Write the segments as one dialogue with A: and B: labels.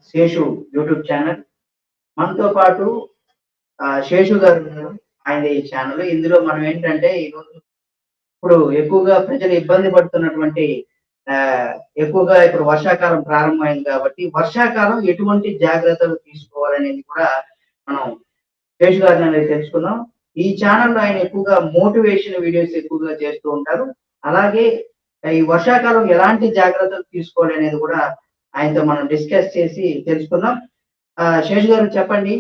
A: Seshu YouTube channel. మనతో పాటు శేషు గారు ఉన్నారు. ఆయనది ఈ ఛానల్. ఇందులో మనం ఏంటంటే ఈరోజు ఇప్పుడు ఎక్కువగా ప్రజలు ఇబ్బంది పడుతున్నటువంటి ఆహ్, ఎక్కువగా ఇప్పుడు వర్షాకాలం ప్రారంభమైంది కాబట్టి, వర్షాకాలం ఎటువంటి జాగ్రత్తలు తీసుకోవాలనేది కూడా మనం శేషు గారిని అనేది తెలుసుకుందాం. ఈ ఛానల్‌లో ఆయన ఎక్కువగా మోటివేషన్ వీడియోస్ ఎక్కువగా చేస్తూ ఉంటారు. అలాగే ఈ వర్షాకాలం ఎలాంటి జాగ్రత్తలు తీసుకోవాలనేది కూడా ఆయనతో మనం డిస్కస్ చేసి తెలుసుకుందాం. శేషు గారు చెప్పండి.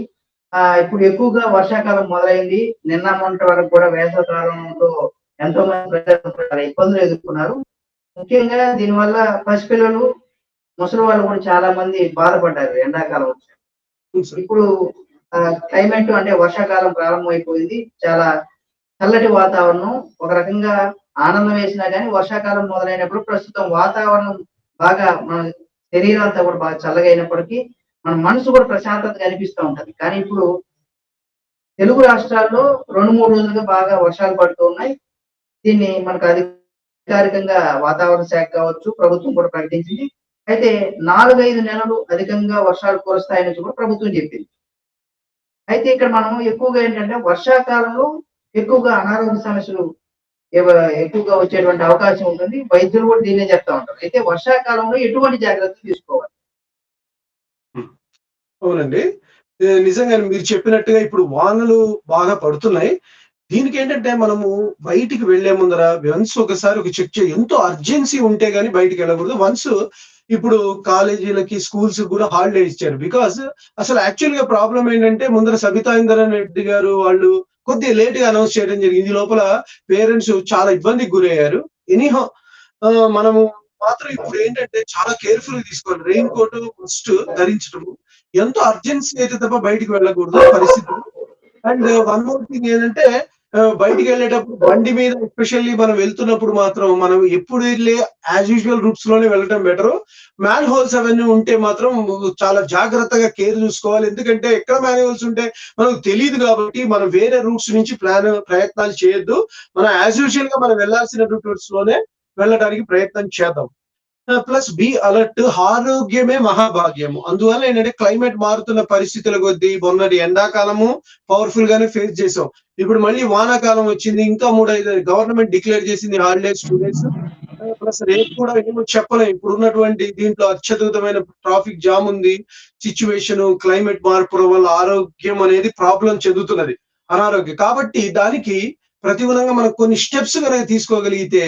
A: ఇప్పుడు ఎక్కువగా వర్షాకాలం మొదలైంది. నిన్న మొన్నటి వరకు కూడా వేసవికాలంతో ఎంతో మంది ప్రజలు చాలా ఇబ్బందులు ఎదుర్కొన్నారు. ముఖ్యంగా దీనివల్ల పసిపిల్లలు, ముసలి వాళ్ళు కూడా చాలా మంది బాధపడ్డారు ఎండాకాలం వచ్చాక. ఇప్పుడు క్లైమేట్ అంటే వర్షాకాలం ప్రారంభమైపోయింది. చాలా చల్లటి వాతావరణం. ఒక రకంగా ఆనందం వేసినా గానీ వర్షాకాలం మొదలైనప్పుడు ప్రస్తుతం వాతావరణం బాగా మన శరీరం అంతా కూడా బాగా చల్లగా అయినప్పటికీ మన మనసు కూడా ప్రశాంతతగా అనిపిస్తా ఉంటది. కానీ ఇప్పుడు తెలుగు రాష్ట్రాల్లో 2, 3 రోజులుగా బాగా వర్షాలు పడుతూ ఉన్నాయి. దీన్ని మనకు అధికారికంగా వాతావరణ శాఖ కావచ్చు, ప్రభుత్వం కూడా ప్రకటించింది. అయితే 4, 5 నెలలు అధికంగా వర్షాలు కురుస్తాయని కూడా ప్రభుత్వం చెప్పింది. అయితే ఇక్కడ మనం ఎక్కువగా ఏంటంటే వర్షాకాలంలో ఎక్కువగా అనారోగ్య సమస్యలు ఎక్కువగా వచ్చేటువంటి అవకాశం ఉంటుంది. వైద్యులు కూడా దీన్నే చెప్తా ఉంటారు. అయితే వర్షాకాలంలో ఎటువంటి జాగ్రత్తలు తీసుకోవాలి?
B: అవునండి. నిజంగానే మీరు చెప్పినట్టుగా ఇప్పుడు వానలు బాగా పడుతున్నాయి. దీనికేంటంటే మనము బయటికి వెళ్ళే ముందర వన్స్ ఒకసారి ఒక చెక్ ఎంతో అర్జెన్సీ ఉంటే గాని బయటికెళ్ళకూడదు. వన్స్ ఇప్పుడు కాలేజీలకి, స్కూల్స్‌కి కూడా హాలిడే ఇచ్చారు. బికాజ్ అసలు యాక్చువల్‌గా ప్రాబ్లమ్ ఏంటంటే ముందర సబితా ఇంద్రారెడ్డి గారు వాళ్ళు కొద్దిగా లేట్‌గా అనౌన్స్ చేయడం జరిగింది. ఈ లోపల పేరెంట్స్ చాలా ఇబ్బందికి గురయ్యారు. ఎనీహౌ మనము మాత్రం ఇప్పుడు ఏంటంటే చాలా కేర్‌ఫుల్‌గా తీసుకోవాలి. రెయిన్ కోట్ మస్ట్ ధరించడము. ఎంతో అర్జెన్సీ అయితే తప్ప బయటికి వెళ్ళకూడదు పరిస్థితులు. అండ్ వన్ మోర్ థింగ్ ఏంటంటే బయటికెళ్ళేటప్పుడు బండి మీద ఎస్పెషల్లీ మనం వెళ్తున్నప్పుడు మాత్రం మనం ఎప్పుడు వెళ్ళే యాజ్ యూజువల్ రూట్స్ లోనే వెళ్ళటం బెటరు. మ్యాన్ హోల్స్ అవన్నీ ఉంటే మాత్రం చాలా జాగ్రత్తగా కేర్ చూసుకోవాలి. ఎందుకంటే ఎక్కడ మ్యాన్ హోల్స్ ఉంటే మనకు తెలీదు కాబట్టి మనం వేరే రూట్స్ నుంచి ప్రయత్నాలు చేయొద్దు. మనం యాజ్ యూజువల్ గా మనం వెళ్ళాల్సిన రూట్స్ లోనే వెళ్ళడానికి ప్రయత్నం చేద్దాం. Plus be alert. ఆరోగ్యమే మహాభాగ్యము. అందువల్ల ఏంటంటే క్లైమేట్ మారుతున్న పరిస్థితుల కొద్దీ మొన్నటి ఎండాకాలము పవర్ఫుల్ గానే ఫేస్ చేసాం. ఇప్పుడు మళ్ళీ వానాకాలం వచ్చింది. ఇంకా 3, 5 గవర్నమెంట్ డిక్లేర్ చేసింది హాలిడేస్ 2 డేస్. ప్లస్ రేపు కూడా ఏమో చెప్పలేం. ఇప్పుడున్నటువంటి దీంట్లో అత్యద్భుతమైన ట్రాఫిక్ జామ్ ఉంది. సిచ్యువేషన్ క్లైమేట్ మార్పు వల్ల ఆరోగ్యం అనేది ప్రాబ్లం చెందుతున్నది. అనారోగ్యం. కాబట్టి దానికి ప్రతిగుణంగా మనం కొన్ని స్టెప్స్ కనుక తీసుకోగలిగితే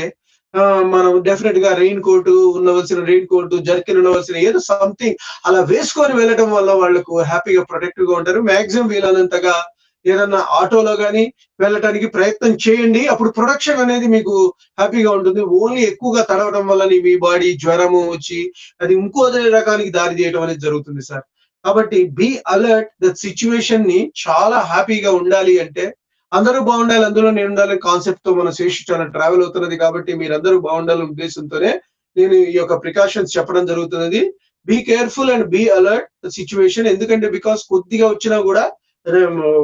B: మనం డెఫినెట్ గా రెయిన్ కోట్ ఉండవలసిన రెయిన్ కోట్, జర్కిన్ ఉండవలసిన ఏదో సంథింగ్ అలా వేసుకొని వెళ్ళడం వల్ల వాళ్ళకు హ్యాపీగా ప్రొటెక్టివ్ గా ఉంటారు. మాక్సిమం వీలైనంతగా ఏదన్నా ఆటోలో గానీ వెళ్ళటానికి ప్రయత్నం చేయండి. అప్పుడు ప్రొటెక్షన్ అనేది మీకు హ్యాపీగా ఉంటుంది. ఓన్లీ ఎక్కువగా తడవడం వల్ల మీ బాడీ జ్వరము వచ్చి అది ఇంకో రకానికి దారి తీయడం అనేది జరుగుతుంది సార్. కాబట్టి బీ అలర్ట్. ద సిచ్యువేషన్ ని చాలా హ్యాపీగా ఉండాలి అంటే అందరూ బాగుండాలి, అందులో నేను ఉండాలనే కాన్సెప్ట్ తో మన శేషు ఛానల్ ట్రావెల్ అవుతున్నది. కాబట్టి మీరందరూ బాగుండాలనే ఉద్దేశంతోనే నేను ఈ యొక్క ప్రికాషన్స్ చెప్పడం జరుగుతున్నది. Be careful and be alert situation. ఎందుకంటే బికాస్ కొద్దిగా వచ్చినా కూడా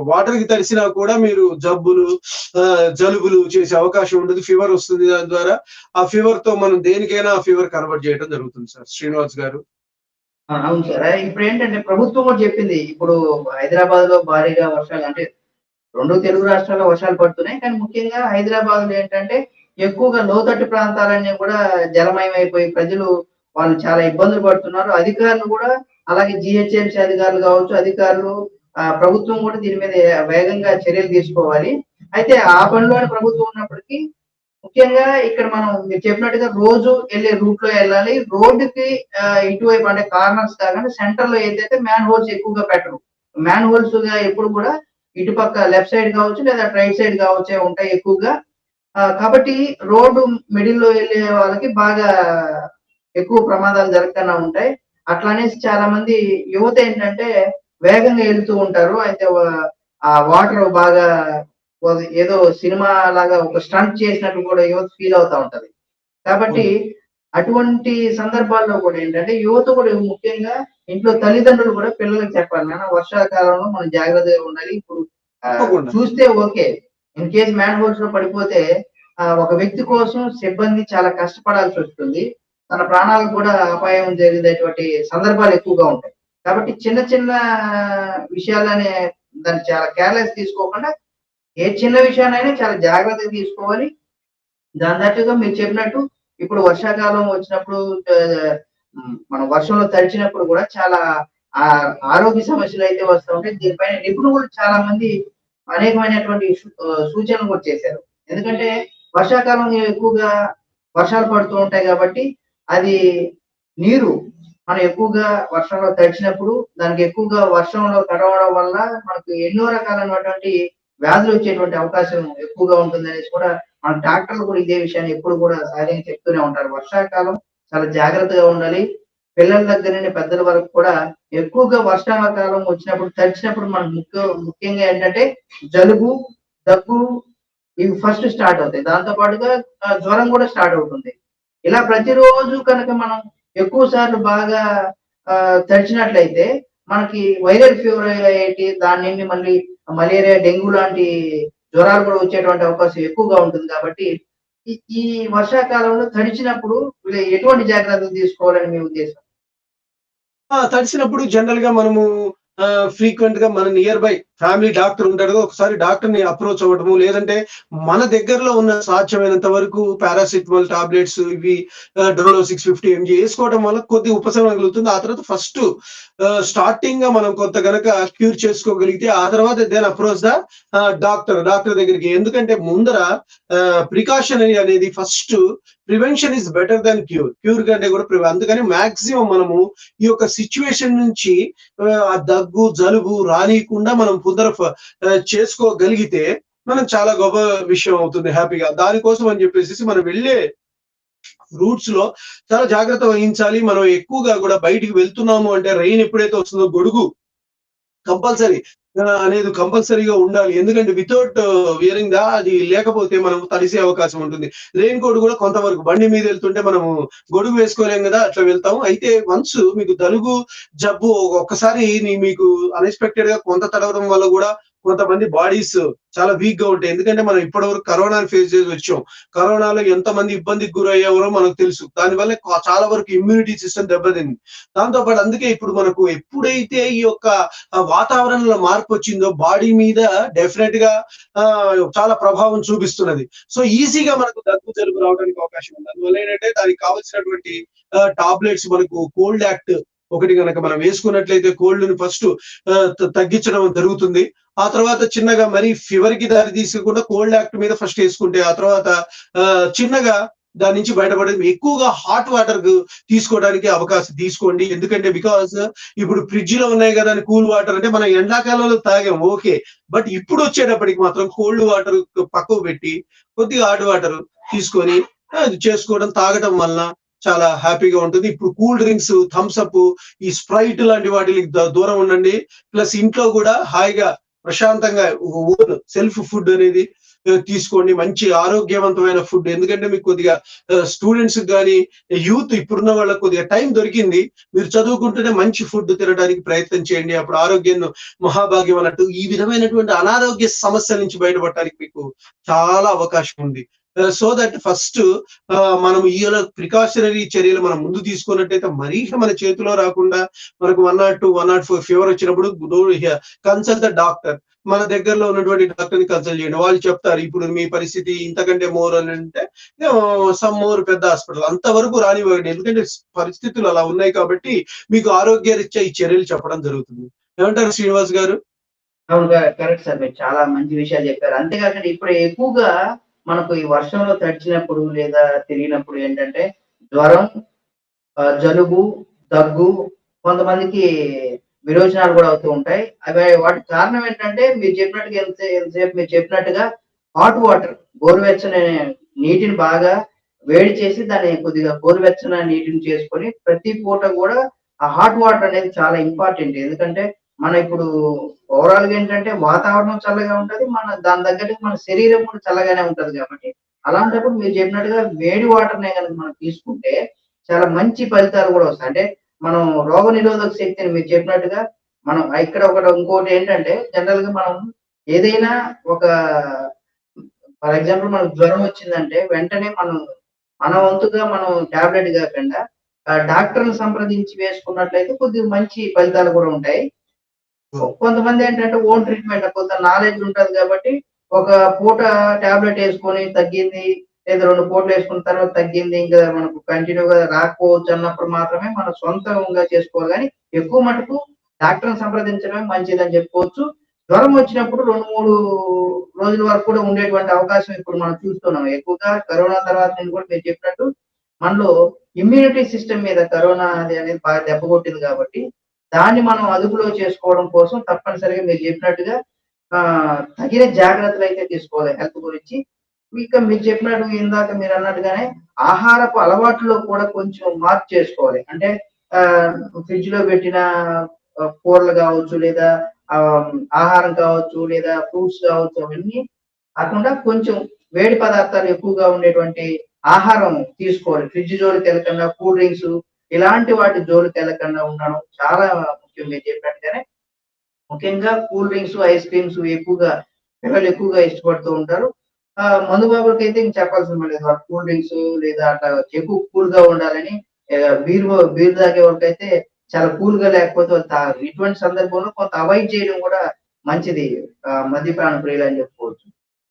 B: వాటర్ కి తడిసినా కూడా మీరు జబ్బులు, జలుబులు చేసే అవకాశం ఉండదు. ఫీవర్ వస్తుంది. దాని ద్వారా ఆ ఫీవర్ తో మనం దేనికైనా ఆ ఫీవర్ కన్వర్ట్ చేయడం జరుగుతుంది సార్. శ్రీనివాస్ గారు.
A: అవును సార్. ఇప్పుడు ఏంటంటే ప్రభుత్వం కూడా చెప్పింది. ఇప్పుడు హైదరాబాద్ లో భారీగా వర్షాలు అంటే 2 తెలుగు రాష్ట్రాల్లో వర్షాలు పడుతున్నాయి. కానీ ముఖ్యంగా హైదరాబాద్‌లో ఏంటంటే ఎక్కువగా లోతట్టు ప్రాంతాలన్నీ కూడా జలమయం అయిపోయి ప్రజలు వాళ్ళు చాలా ఇబ్బందులు పడుతున్నారు. అధికారులు కూడా అలాగే జీహెచ్ఎంసీ అధికారులు కావచ్చు, అధికారులు ప్రభుత్వం కూడా దీని మీద వేగంగా చర్యలు తీసుకోవాలి. అయితే ఆ పనిలోనే ప్రభుత్వం ఉన్నప్పటికీ ముఖ్యంగా ఇక్కడ మనం మీరు చెప్పినట్టుగా రోజు ఎళ్ళే రూట్‌లో ఎళ్ళాలి. రోడ్డుకి ఇటువైపు అంటే కార్నర్స్ కాకుండా సెంటర్‌లో ఏదైతే మ్యాన్ హోల్స్ ఎక్కువగా పెట్టరు. మ్యాన్ హోల్స్‌గా ఎప్పుడు కూడా ఇటుపక్క లెఫ్ట్ సైడ్ కావచ్చు లేదా రైట్ సైడ్ కావచ్చే ఉంటాయి ఎక్కువగా. కాబట్టి రోడ్డు మిడిల్‌లో ఎళ్ళే వాళ్ళకి బాగా ఎక్కువ ప్రమాదాలు జరగకుండా ఉంటాయి. అట్లా అనేసి చాలా మంది యువత ఏంటంటే వేగంగా ఎళ్తూ ఉంటారు. అయితే ఆ వాటర్ బాగా ఏదో సినిమా లాగా ఒక స్టంట్ చేసినట్టు కూడా యువత ఫీల్ అవుతా ఉంటది. కాబట్టి అటువంటి సందర్భాల్లో కూడా ఏంటంటే యువత కూడా ముఖ్యంగా ఇంట్లో తల్లిదండ్రులు కూడా పిల్లలకి చెప్పాలి. నాన్న వర్షాకాలంలో మనం జాగ్రత్తగా ఉండాలి. ఇప్పుడు చూస్తే okay. In case man holes లో పడిపోతే ఒక వ్యక్తి కోసం సిబ్బంది చాలా కష్టపడాల్సి వస్తుంది. తన ప్రాణాలకు కూడా అపాయం జరిగేటువంటి సందర్భాలు ఎక్కువగా ఉంటాయి. కాబట్టి చిన్న చిన్న విషయాలనే దాన్ని చాలా కేర్‌లెస్ తీసుకోకుండా ఏ చిన్న విషయాన్నైనా చాలా జాగ్రత్తగా తీసుకోవాలి. దాని తట్టుగా మీరు చెప్పినట్టు ఇప్పుడు వర్షాకాలం వచ్చినప్పుడు మనం వర్షంలో తడిచినప్పుడు గూడా చాలా ఆరోగ్య సమస్యలైతే వస్తా ఉంటాయి. దీనిపైన నిపుణులు చాలా మంది అనేకమైనటువంటి సూచనలు కూడా చేశారు. ఎందుకంటే వర్షాకాలంలో ఎక్కువగా వర్షాలు పడుతూ ఉంటాయి గాబట్టి, అది నీరు మనం ఎక్కువగా వర్షంలో తడిచినప్పుడు దానికి ఎక్కువగా వర్షంలో తడవడం వల్ల మనకు ఎన్నో రకాలైనటువంటి వ్యాధులు వచ్చేటువంటి అవకాశం ఎక్కువగా ఉంటుందనేసి కూడా మన డాక్టర్లు కూడా ఇదే విషయాన్ని ఎప్పుడు కూడా సహజంగా చెప్తూనే ఉంటారు. వర్షాకాలం చాలా జాగ్రత్తగా ఉండాలి. పిల్లల దగ్గర నుండి పెద్దల వరకు కూడా ఎక్కువగా వర్షాకాలం వచ్చినప్పుడు తడిచినప్పుడు మనకు ముఖ్యంగా ఏంటంటే జలుబు, దగ్గు ఇవి ఫస్ట్ స్టార్ట్ అవుతాయి. దాంతో పాటుగా జ్వరం కూడా స్టార్ట్ అవుతుంది. ఇలా ప్రతిరోజు కనుక మనం ఎక్కువ సార్లు బాగా తడిచినట్లయితే మనకి వైరల్ ఫీవర్ ఏంటి దాని నుండి మళ్ళీ మలేరియా, డెంగ్యూ లాంటి జ్వరాలు కూడా వచ్చేటువంటి అవకాశం ఎక్కువగా ఉంటుంది కాబట్టి ఈ ఈ వర్షాకాలంలో తడిచినప్పుడు ఎటువంటి జాగ్రత్తలు తీసుకోవాలని మీ ఉద్దేశం?
B: తడిసినప్పుడు జనరల్‌గా మనము ఫ్రీక్వెంట్‌గా మన నియర్ బై ఫ్యామిలీ డాక్టర్ ఉంటాడు. ఒకసారి డాక్టర్‌ని అప్రోచ్ అవ్వడము, లేదంటే మన దగ్గరలో ఉన్న సాధ్యమైనంత వరకు పారాసిటమాల్ టాబ్లెట్స్ ఇవి డోలో 650 ఎంజీ ఏసుకోవడం వల్ల కొద్దిగా ఉపశమనం కలుగుతుంది. ఆ తర్వాత ఫస్టు స్టార్టింగ్‌గా మనం కొంత గనక క్యూర్ చేసుకోగలిగితే, ఆ తర్వాత దెన్ అప్రోచ్ ద డాక్టర్ దగ్గరికి. ఎందుకంటే ముందర ప్రికాషనరీ అనేది first prevention is better than cure. Cure కంటే కూడా అందుకని మాక్సిమం మనము ఈ యొక్క సిట్యుయేషన్ నుంచి ఆ దగ్గు, జలుబు రానీయకుండా మనం చేసుకోగలిగితే మనం చాలా గొప్ప విషయం అవుతుంది హ్యాపీగా. దానికోసం అని చెప్పేసేసి మనం వెళ్ళే రూట్స్‌లో చాలా జాగ్రత్త వహించాలి. మనం ఎక్కువగా గూడా బయటికి వెళ్తున్నాము అంటే రెయిన్ ఎప్పుడైతే వస్తుందో గొడుగు కంపల్సరీ అనేది కంపల్సరీగా ఉండాలి. ఎందుకంటే వితౌట్ వియరింగ్ అది లేకపోతే మనం తడిసే అవకాశం ఉంటుంది. రెయిన్ కోట్ కూడా కొంతవరకు బండి మీద వెళ్తుంటే మనము గొడుగు వేసుకోలేం గదా! అట్లా వెళ్తాం. అయితే వన్స్ మీకు జలుబు, జబ్బు ఒక్కసారి మీకు అన్‌ఎక్స్‌పెక్టెడ్‌గా కొంత తడవడం వల్ల గూడా కొంతమంది బాడీస్ చాలా వీక్‌గా ఉంటాయి. ఎందుకంటే మనం ఇప్పటివరకు కరోనాని ఫేస్ చేసి వచ్చాం. కరోనాలో ఎంతమంది ఇబ్బందికి గురయ్యారో మనకు తెలుసు. దానివల్ల చాలా వరకు ఇమ్యూనిటీ సిస్టమ్ దెబ్బతింది. దాంతో పాటు అందుకే ఇప్పుడు మనకు ఎప్పుడైతే ఈ యొక్క వాతావరణంలో మార్పొచ్చిందో బాడీ మీద డెఫినెట్‌గా చాలా ప్రభావం చూపిస్తున్నది. సో, ఈజీగా మనకు దగ్గు, జలుబు రావడానికి అవకాశం ఉంది. అందువల్ల ఏంటంటే దానికి కావాల్సినటువంటి టాబ్లెట్స్ మనకు కోల్డ్ యాక్ట్ ఒకటి గనక మనం వేసుకున్నట్లయితే కోల్డ్‌ని ఫస్ట్ తగ్గించడం జరుగుతుంది. ఆ తర్వాత చిన్నగా మరి ఫీవర్‌కి దారి తీసకుండా కోల్డ్ యాక్ట్ మీద ఫస్ట్ యేసుకుంటే, ఆ తర్వాత చిన్నగా దాని నుంచి బయటపడేది ఎక్కువగా హాట్ వాటర్ తీసుకోవడానికి అవకాశం తీసుకోండి. ఎందుకంటే ఇప్పుడు ఫ్రిడ్జ్‌లో ఉన్నాయి గదా అని కూల్ వాటర్ అంటే మనం ఎండాకాలంలో తాగాం ఓకే. బట్ ఇప్పుడు వచ్చేటప్పటికి మాత్రం కోల్డ్ వాటర్ పక్కకు పెట్టి కొద్దిగా హాట్ వాటర్ తీసుకొని అది చేసుకోవడం తాగటం వలన చాలా హ్యాపీగా ఉంటుంది. ఇప్పుడు కూల్ డ్రింక్స్, థమ్స్ అప్, ఈ స్ప్రైట్ లాంటి వాటికి దూరం ఉండండి. ప్లస్ ఇంట్లో గూడా హాయిగా ప్రశాంతంగా ఓన్ సెల్ఫ్ ఫుడ్ అనేది తీసుకోండి. మంచి ఆరోగ్యవంతమైన ఫుడ్. ఎందుకంటే మీకు కొద్దిగా స్టూడెంట్స్‌కి గాని, యూత్ ఇప్పుడున్న వాళ్ళకి కొద్దిగా టైం దొరికింది. మీరు చదువుకుంటూనే మంచి ఫుడ్ తినడానికి ప్రయత్నం చేయండి. అప్పుడు ఆరోగ్యం మహాభాగ్యం అన్నట్టు. ఈ విధమైనటువంటి అనారోగ్య సమస్యల నుంచి బయటపడటానికి మీకు చాలా అవకాశం ఉంది. సో దట్ ఫస్ట్ మనం ఈల ప్రికాషనరీ చర్యలు మనం ముందు తీసుకున్నట్టయితే మరీ మన చేతిలో రాకుండా మనకు 102, 104 ఫీవర్ వచ్చినప్పుడు కన్సల్ట్ ద డాక్టర్. మన దగ్గరలో ఉన్నటువంటి డాక్టర్‌ని కన్సల్ట్ చేయండి. వాళ్ళు చెప్తారు. ఇప్పుడు మీ పరిస్థితి ఇంతకంటే మోర్ అని అంటే సమ్ మోర్ పెద్ద హాస్పిటల్. అంతవరకు రానివ్వండి. ఎందుకంటే పరిస్థితులు అలా ఉన్నాయి కాబట్టి మీకు ఆరోగ్యరీత్యా ఈ చర్యలు చెప్పడం జరుగుతుంది. ఏమంటారు శ్రీనివాస్ గారు?
A: అవును. Correct sir. మీరు చాలా మంచి విషయాలు చెప్పారు. అంతేకాకుండా ఇప్పుడు ఎక్కువగా మనకు ఈ వర్షంలో తడిచినప్పుడు లేదా తిరిగినప్పుడు ఏంటంటే జ్వరం, జలుబు, దగ్గు, కొంతమందికి విరోచనాలు గూడా అవుతూ ఉంటాయి. వాటికి కారణం ఏంటంటే మీరు చెప్పినట్టుగా ఎంతసేపు మీరు చెప్పినట్టుగా హాట్ వాటర్ గోరువెచ్చని నీటిని బాగా వేడి చేసి దాన్ని కొద్దిగా గోరువెచ్చని నీటిని చేసుకొని ప్రతి పూట గూడా ఆ హాట్ వాటర్ అనేది చాలా ఇంపార్టెంట్. ఎందుకంటే మనం ఇప్పుడు ఓవరాల్‌గా ఏంటంటే వాతావరణం చల్లగా ఉంటది. దాని తగ్గట్టుగా మన శరీరం కూడా చల్లగానే ఉంటది కాబట్టి అలాంటప్పుడు మీరు చెప్పినట్టుగా వేడి వాటర్‌నే గనుక మనం తీసుకుంటే చాలా మంచి ఫలితాలు గూడా వస్తాయి. అంటే మనం రోగనిరోధక శక్తిని మీరు చెప్పినట్టుగా మనం ఇక్కడ ఇంకోటేంటంటే జనరల్‌గా మనం ఏదైనా ఒక ఫర్ ఎగ్జాంపుల్ మనకు జ్వరం వచ్చిందంటే వెంటనే మన వంతుగా మనం టాబ్లెట్ కాకుండా డాక్టర్‌ని సంప్రదించి వేసుకున్నట్లయితే కొద్దిగా మంచి ఫలితాలు కూడా ఉంటాయి.
B: అవును.
A: కొంతమందేంటంటే ఓన్ ట్రీట్‌మెంట్ కొంత నాలెడ్జ్ ఉంటది కాబట్టి, ఒక పూట టాబ్లెట్ యేసుకొని తగ్గింది, లేదా 2 పూటలేసుకున్న తర్వాత తగ్గింది. ఇంకా మనకు కంటిన్యూ‌గా రాకపోవచ్చు అన్నప్పుడు మాత్రమే మనం సొంతంగా చేసుకోవాలి గానీ, ఎక్కువ మటుకు డాక్టర్‌ని సంప్రదించడమే మంచిదని జెప్పుకోవచ్చు. జ్వరం వచ్చినప్పుడు 2, 3 రోజుల వరకు కూడా ఉండేటువంటి అవకాశం ఇప్పుడు మనం చూస్తున్నాం. ఎక్కువగా కరోనా తర్వాత నుంచి కూడా మీరు చెప్పినట్టు మనలో ఇమ్యూనిటీ సిస్టమ్ మీద కరోనా అనేది బాగా దెబ్బ కొట్టింది కాబట్టి, దాన్ని మనం అదుపులో చేసుకోవడం కోసం తప్పనిసరిగా మీరు చెప్పినట్టుగా తగిన జాగ్రత్తలైతే తీసుకోవాలి హెల్త్ గురించి. ఇంకా మీరు చెప్పినట్టు ఇందాక మీరన్నట్టుగానే ఆహారపు అలవాట్లో కూడా కొంచెం మార్పు చేసుకోవాలి. అంటే ఆహ్, ఫ్రిడ్జ్‌లో పెట్టిన కూరలు కావచ్చు, లేదా ఆహ్, ఆహారం కావచ్చు, లేదా ఫ్రూట్స్ కావచ్చు అవన్నీ కాకుండా కొంచెం వేడి పదార్థాలు ఎక్కువగా ఉండేటువంటి ఆహారం తీసుకోవాలి. ఫ్రిడ్జ్ జోలికెళ్ళకుండా కూల్ డ్రింక్స్ ఇలాంటి వాటి జోలికెళ్ళకుండా ఉండడం చాలా ముఖ్యం మీరు చెప్పినట్టుగానే. ముఖ్యంగా కూల్ డ్రింక్స్, ఐస్ క్రీమ్స్ ఎక్కువగా పిల్లలు ఎక్కువగా ఇష్టపడుతూ ఉంటారు. మందు బాబులకైతే ఇంక చెప్పాల్సిన పని లేదు. కూల్ డ్రింక్స్ లేదా అట్లా ఎక్కువ కూల్‌గా ఉండాలని బీర్ తాగేవాళ్ళకైతే చాలా కూల్‌గా లేకపోతే వాళ్ళు తాగరు. ఇటువంటి సందర్భంలో కొంత అవాయిడ్ చేయడం కూడా మంచిది. మద్యపాన ప్రియులని చెప్పుకోవచ్చు.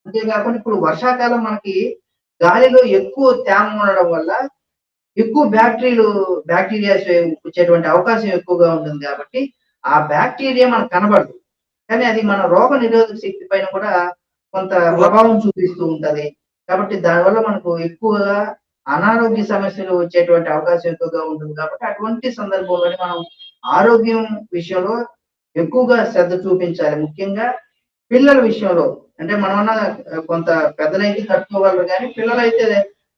A: అంతే కాకుండా ఇప్పుడు వర్షాకాలం మనకి గాలిలో ఎక్కువ తేమ ఉండడం వల్ల ఎక్కువ బ్యాక్టీరియాస్ వచ్చేటువంటి అవకాశం ఎక్కువగా ఉంటుంది కాబట్టి, ఆ బ్యాక్టీరియా మనకు కనబడదు. కానీ అది మన రోగ నిరోధక శక్తి పైన కూడా కొంత ప్రభావం చూపిస్తూ ఉంటది. కాబట్టి దానివల్ల మనకు ఎక్కువగా అనారోగ్య సమస్యలు వచ్చేటువంటి అవకాశం ఎక్కువగా ఉంటుంది కాబట్టి, అటువంటి సందర్భంలోనే మనం ఆరోగ్యం విషయంలో ఎక్కువగా శ్రద్ధ చూపించాలి. ముఖ్యంగా పిల్లల విషయంలో. అంటే మనమన్నా కొంత పెద్దలైతే తట్టుకోగలరు గానీ, పిల్లలైతే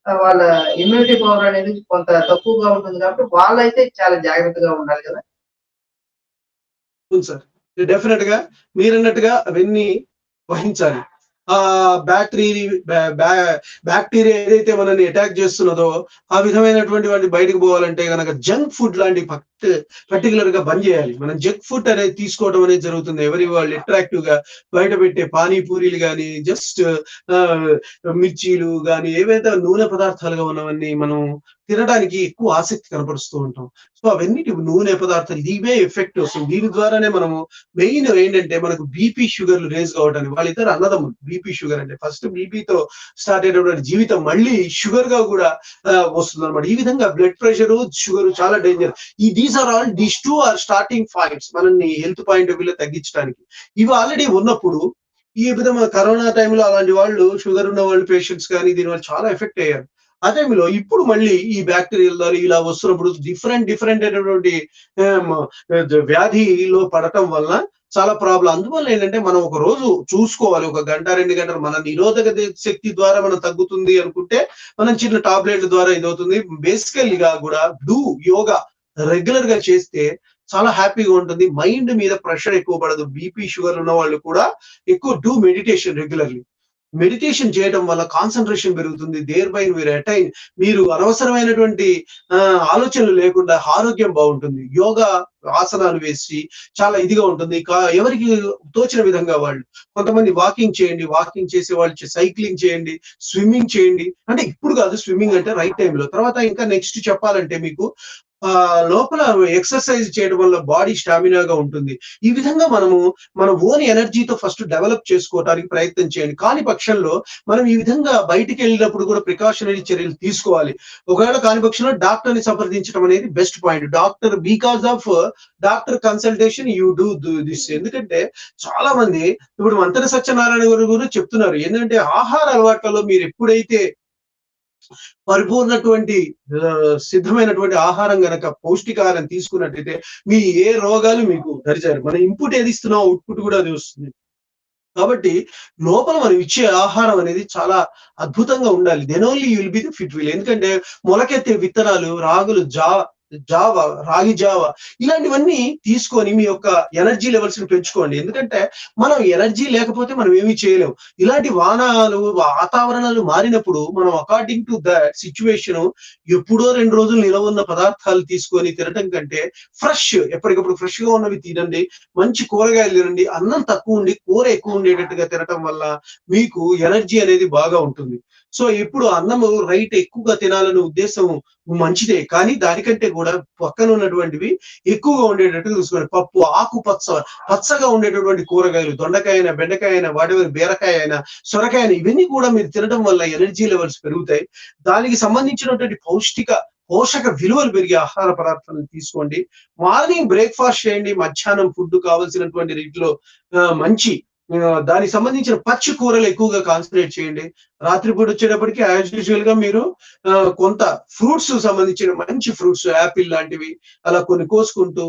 A: వాళ్ళ ఇమ్యూనిటీ పవర్ అనేది కొంత తక్కువగా ఉంటుంది కాబట్టి, వాళ్ళైతే చాలా జాగ్రత్తగా ఉండాలి గదా!
B: అవును సార్. డెఫినిట్‌గా మీరన్నట్టుగా అవన్నీ వహించాలి. బ్యాటరీ బ్యా బ్యా బ్యాక్టీరియా ఏదైతే మనల్ని అటాక్ చేస్తున్నదో, ఆ విధమైనటువంటి వాటిని బయటకు పోవాలంటే గనక జంక్ ఫుడ్ లాంటి పర్టిక్యులర్‌గా బంద్ చేయాలి. మనం జంక్ ఫుడ్ అనేది తీసుకోవడం అనేది జరుగుతుంది. ఎవరి వాళ్ళు అట్రాక్టివ్‌గా బయట పెట్టే పానీ పూరీలు గాని, జస్ట్ ఆహ్, మిర్చీలు గాని, ఏవైతే నూనె పదార్థాలుగా ఉన్నవన్నీ మనం తినడానికి ఎక్కువ ఆసక్తి కనపరుస్తూ ఉంటాం. సో, అవన్నిటి నూనె పదార్థాలు ఇవే ఎఫెక్ట్ వస్తుంది. దీని ద్వారానే మనము మెయిన్ ఏంటంటే మనకు బీపీ, షుగర్‌లు రైజ్ కావడానికి వాళ్ళిద్దరు అన్నదమ్ములు. బీపీ, షుగర్ అంటే ఫస్ట్ బీపీతో స్టార్ట్ అయినటువంటి జీవితం మళ్ళీ షుగర్‌గా కూడా వస్తుందన్నమాట. ఈ విధంగా బ్లడ్ ప్రెషరు, షుగర్ చాలా danger. These 2 are starting points మనల్ని హెల్త్ పాయింట్ ఆఫ్ వ్యూలో తగ్గించడానికి. ఇవి ఆల్రెడీ ఉన్నప్పుడు ఈ విధమైన కరోనా టైంలో అలాంటి వాళ్ళు షుగర్ ఉన్న వాళ్ళు పేషెంట్స్ గాని దీనివల్ల చాలా ఎఫెక్ట్ అయ్యారు. ఆ టైంలో ఇప్పుడు మళ్ళీ ఈ బ్యాక్టీరియల్ ద్వారా ఇలా వస్తున్నప్పుడు డిఫరెంట్ అయినటువంటి ఆహ్, వ్యాధిలో పడటం వల్ల చాలా ప్రాబ్లమ్. అందువల్ల ఏంటంటే మనం ఒక రోజు చూసుకోవాలి. ఒక గంట, 2 గంటలు మన నిరోధక శక్తి ద్వారా మనం తగ్గుతుంది అనుకుంటే, మనం చిన్న టాబ్లెట్ల ద్వారా ఇదవుతుంది. బేసికల్‌గా గూడా యోగా రెగ్యులర్‌గా చేస్తే చాలా హ్యాపీగా ఉంటుంది. మైండ్ మీద ప్రెషర్ ఎక్కువ పడదు. బీపీ, షుగర్ ఉన్న వాళ్ళు కూడా ఎక్కువ మెడిటేషన్ రెగ్యులర్‌లీ. మెడిటేషన్ చేయడం వల్ల కాన్సంట్రేషన్ పెరుగుతుంది. దేర్ బై మీరు అనవసరమైనటువంటి ఆలోచనలు లేకుండా ఆరోగ్యం బావుంటుంది. యోగా ఆసనాలు వేసి చాలా ఇదిగా ఉంటుంది. ఎవరికి తోచిన విధంగా వాళ్ళు. కొంతమంది వాకింగ్ చేయండి. వాకింగ్ చేసేవాళ్ళు సైక్లింగ్ చేయండి. స్విమ్మింగ్ చేయండి. అంటే ఇప్పుడు కాదు స్విమ్మింగ్ అంటే రైట్ టైమ్‌లో. తర్వాత ఇంకా నెక్స్ట్ చెప్పాలంటే మీకు లోపల ఎక్సర్సైజ్ చేయడం వల్ల బాడీ స్టామినాగా ఉంటుంది. ఈ విధంగా మనము మన ఓన్ ఎనర్జీతో ఫస్ట్ డెవలప్ చేసుకోవడానికి ప్రయత్నం చేయండి. కాని పక్షంలో మనం ఈ విధంగా బయటికెళ్ళినప్పుడు కూడా ప్రికాషనరీ చర్యలు తీసుకోవాలి. ఒకవేళ కాని పక్షంలో డాక్టర్‌ని సంప్రదించడం అనేది best point. Because of doctor consultation you do this. ఎందుకంటే చాలా మంది ఇప్పుడు మంతెన సత్యనారాయణ గారు కూడా చెప్తున్నారు. ఏందంటే ఆహార అలవాట్లలో మీరు ఎప్పుడైతే పరిపూర్ణటువంటి సిద్ధమైనటువంటి ఆహారం గనక పౌష్టికాహారం తీసుకున్నట్టయితే మీ ఏ రోగాలు మీకు దరిచేరవు. మనం ఇన్పుట్ ఏది ఇస్తున్నామో అవుట్‌పుట్ కూడా అదే వస్తుంది. కాబట్టి లోపల మనం ఇచ్చే ఆహారం అనేది చాలా అద్భుతంగా ఉండాలి. Then only you will be the fit well. ఎందుకంటే మొలకెత్తే విత్తనాలు, రాగి జావ ఇలాంటివన్నీ తీసుకొని మీ యొక్క ఎనర్జీ లెవెల్స్‌ని పెంచుకోండి. ఎందుకంటే మనం ఎనర్జీ లేకపోతే మనం ఏమి చేయలేం. ఇలాంటి వాతావరణాలు మారినప్పుడు మనం అకార్డింగ్ టు దట్ సిట్యుయేషన్ ఎప్పుడో 2 రోజులు నిలవ ఉన్న పదార్థాలు తీసుకొని తినటం కంటే ఎప్పటికప్పుడు ఫ్రెష్‌గా ఉన్నవి తినండి. మంచి కూరగాయలు తినండి. అన్నం తక్కువ ఉండి కూర ఎక్కువ ఉండేటట్టుగా తినటం వల్ల మీకు ఎనర్జీ అనేది బాగా ఉంటుంది. సో ఎప్పుడు అన్నము ఎక్కువగా తినాలనే ఉద్దేశం మంచిదే. కానీ దానికంటే కూడా పక్కన ఉన్నటువంటివి ఎక్కువగా ఉండేటట్టు చూసుకోండి. పప్పు, పచ్చగా ఉండేటటువంటి కూరగాయలు, దొండకాయ అయినా, బెండకాయ అయినా, వాటెవర్ బీరకాయ అయినా, సొరకాయ అయినా ఇవన్నీ కూడా మీరు తినడం వల్ల ఎనర్జీ లెవెల్స్ పెరుగుతాయి. దానికి సంబంధించినటువంటి పోషక విలువలు పెరిగే ఆహార పదార్థాలను తీసుకోండి. మార్నింగ్ బ్రేక్‌ఫాస్ట్ చేయండి. మధ్యాహ్నం ఫుడ్ కావాల్సినటువంటి రీతిలో మంచి దానికి సంబంధించిన పచ్చి కూరలు ఎక్కువగా కాన్సంట్రేట్ చేయండి. రాత్రిపూట వచ్చేటప్పటికి యాజ్ యూజువల్‌గా మీరు కొంత ఫ్రూట్స్ సంబంధించిన మంచి ఫ్రూట్స్ యాపిల్ లాంటివి అలా కొన్ని కోసుకుంటూ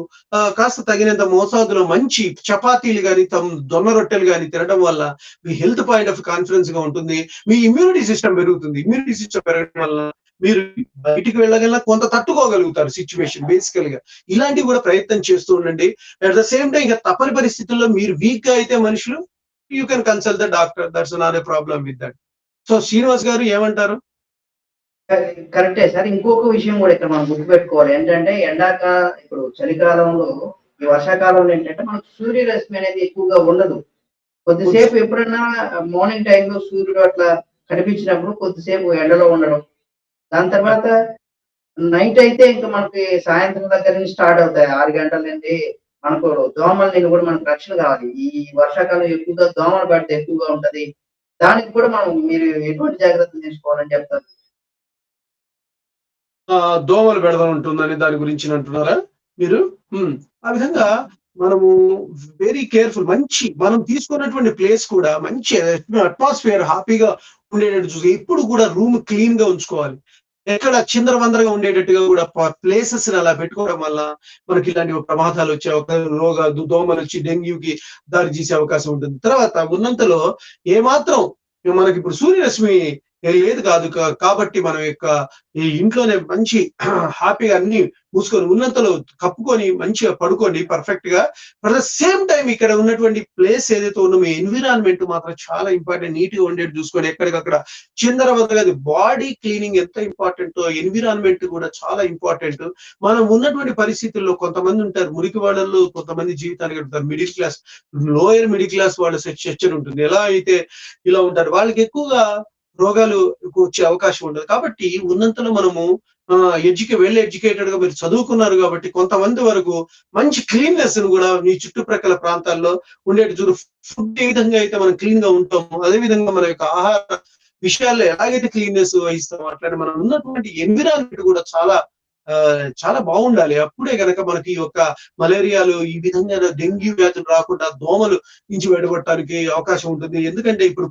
B: కాస్త తగినంత మోతాదులో మంచి చపాతీలు గాని, జొన్న రొట్టెలు గాని తినడం వల్ల మీ హెల్త్ పాయింట్ ఆఫ్ కాన్ఫిడెన్స్‌గా ఉంటుంది. మీ ఇమ్యూనిటీ సిస్టమ్ పెరుగుతుంది. ఇమ్యూనిటీ సిస్టమ్ పెరగడం వల్ల మీరు బయటికి వెళ్ళగలనా కొంత తట్టుకోగలుగుతారు సిట్యుయేషన్ బేసికల్‌గా. ఇలాంటివి కూడా ప్రయత్నం చేస్తూ ఉండండి. అట్ ద సేమ్ టైమ్ ఇక తప్పని పరిస్థితుల్లో మీరు వీక్‌గా అయితే మనుషులు you can consult the doctor. That's not a problem with that. So Srinivas గారు ఏమంటారు?
A: కరెక్టే సార్. ఇంకొక విషయం గూడా ఇక్కడ మనం గుర్తుపెట్టుకోవాలి. ఏంటంటే ఇప్పుడు చలికాలంలో, ఈ వర్షాకాలంలో ఏంటంటే మనకు సూర్యరశ్మి అనేది ఎక్కువగా ఉండదు.
B: అవును
A: కొద్దిసేపు
B: సార్.
A: ఎప్పుడన్నా మార్నింగ్ టైమ్‌లో సూర్యుడు అట్లా కనిపించినప్పుడు కొద్దిసేపు ఎండలో ఉండడం. దాని
B: యాహ్!
A: తర్వాత నైట్ అయితే ఇంక మనకి సాయంత్రం దగ్గర నుంచి స్టార్ట్ అవుతాయి. 6 గంటల నుండి మనకు దోమల నుండి కూడా మనకు రక్షణ కావాలి. ఈ వర్షాకాలం ఎక్కువగా దోమల బెడద ఎక్కువగా ఉంటది. దానికి కూడా మీరు ఎటువంటి జాగ్రత్తలు తీసుకోవాలని చెప్తారు?
B: దోమల బెడద ఉంటుందని దాని గురించి అంటున్నారా మీరు? హ్మ్. ఆ విధంగా మనము వెరీ కేర్‌ఫుల్ మనం తీసుకున్నటువంటి ప్లేస్ కూడా మంచి అట్మాస్ఫియర్ హ్యాపీగా ఉండేటట్టు చూసి ఎప్పుడు కూడా రూమ్ క్లీన్‌గా ఉంచుకోవాలి. ఎక్కడ చిందరవందరగా ఉండేటట్టుగా కూడా ప్లేసెస్‌ని అలా పెట్టుకోవడం వల్ల మనకి ఇలాంటి ప్రమాదాలొచ్చే రోగాలు, దోమలొచ్చి డెంగ్యూకి దారి తీసే అవకాశం ఉంటుంది. తర్వాత ఉన్నంతలో ఏమాత్రం మనకిప్పుడు సూర్యరశ్మి లేదు కాదు కాబట్టి మనం ఈ ఇంట్లోనే మంచి హ్యాపీగా అన్ని మూసుకొని ఉన్నంతలో కప్పుకొని మంచిగా పడుకోండి పర్ఫెక్ట్‌గా. అట్ ద సేమ్ టైమ్ ఇక్కడ ఉన్నటువంటి ప్లేస్ ఏదైతే ఉందో మీ ఎన్విరాన్మెంట్ మాత్రం చాలా ఇంపార్టెంట్. నీట్‌గా ఉండేట్టు చూసుకొని ఎక్కడికక్కడ చిందరవందరగా బాడీ క్లీనింగ్ ఎంత ఇంపార్టెంటో ఎన్విరాన్మెంట్ కూడా చాలా ఇంపార్టెంట్. మనం ఉన్నటువంటి పరిస్థితుల్లో కొంతమంది ఉంటారు మురికి వాళ్ళలో కొంతమంది జీవితాన్ని గడుపుతారు. లోయర్ మిడిల్ క్లాస్ వాళ్ళ స్ట్రక్చర్ ఉంటుంది. ఎలా అయితే ఇలా ఉంటారు. వాళ్ళకి ఎక్కువగా రోగాలు వచ్చే అవకాశం ఉండదు. కాబట్టి ఉన్నంతలో మనము ఎడ్యుకేటెడ్‌గా మీరు చదువుకున్నారు కాబట్టి కొంతమంది వరకు మంచి క్లీన్‌నెస్‌ని గూడా మీ చుట్టుప్రక్కల ప్రాంతాల్లో ఉండేట్టు ఫుడ్ ఏ విధంగా అయితే మనం క్లీన్‌గా ఉంటామో, అదే విధంగా మన యొక్క ఆహార విషయాల్లో ఎలాగైతే క్లీన్‌నెస్ వహిస్తామో అట్లానే మనం ఉన్నటువంటి ఎన్విరాన్మెంట్ గూడా చాలా బావుండాలి. అప్పుడే గనక మనకి ఈ యొక్క మలేరియాలు ఈ విధంగా డెంగ్యూ వ్యాధులు రాకుండా దోమలు నుంచి బయటపడటానికి అవకాశం ఉంటుంది. ఎందుకంటే ఇప్పుడు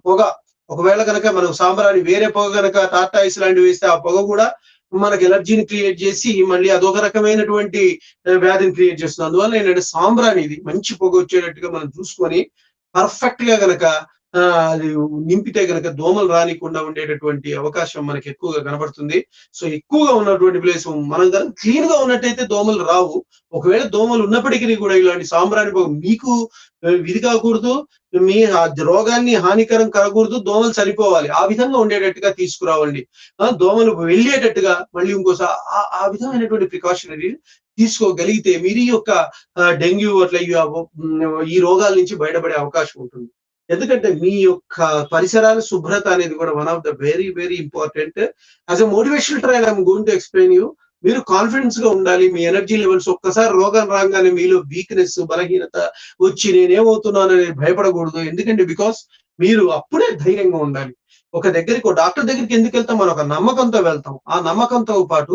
B: ఒకవేళ గనక మనం సాంబ్రాణి వేరే పొగ గనక టార్టాయిస్ లాంటివి వేస్తే ఆ పొగ కూడా మనకి ఎలర్జీని క్రియేట్ చేసి మళ్ళీ అదొక రకమైనటువంటి వ్యాధిని క్రియేట్ చేస్తుంది. అందువల్ల ఏంటంటే సాంబ్రాణి ఇది మంచి పొగ వచ్చేటట్టుగా మనం చూసుకొని పర్ఫెక్ట్‌గా గనక అది నింపితే గనక దోమలు రానీకుండా ఉండేటటువంటి అవకాశం మనకి ఎక్కువగా కనబడుతుంది. సో, ఎక్కువగా ఉన్నటువంటి ప్లేస్ మనం గనక క్లీన్‌గా ఉన్నట్టయితే దోమలు రావు. ఒకవేళ దోమలు ఉన్నప్పటికిని కూడా ఇలాంటి సాంబ్రాణి పొగ మీకు ఇది కాకూడదు. రోగాన్ని హానికరం కాకూడదు. దోమలు చనిపోవాలి. ఆ విధంగా ఉండేటట్టుగా తీసుకురావండి. దోమలు వెళ్ళేటట్టుగా మళ్ళీ ఇంకోసారి ఆ విధమైనటువంటి ప్రికాషనరీ తీసుకోగలిగితే మీరు ఈ యొక్క డెంగ్యూ అట్లా ఈ రోగాల నుంచి బయటపడే అవకాశం ఉంటుంది. ఎందుకంటే మీ యొక్క పరిసరాల శుభ్రత అనేది కూడా one of the very, very important. As a motivational trainer I am going to explain you. మీరు కాన్ఫిడెన్స్‌గా ఉండాలి. మీ ఎనర్జీ లెవెల్స్ ఒక్కసారి రోగం రాంగానే మీలో వీక్‌నెస్, బలహీనత వచ్చి నేనేమవుతున్నానని భయపడకూడదు. ఎందుకంటే మీరు అప్పుడే ధైర్యంగా ఉండాలి. ఒక డాక్టర్ దగ్గరికి ఎందుకెళ్తాం? మనం ఒక నమ్మకంతో వెళ్తాం. ఆ నమ్మకంతో పాటు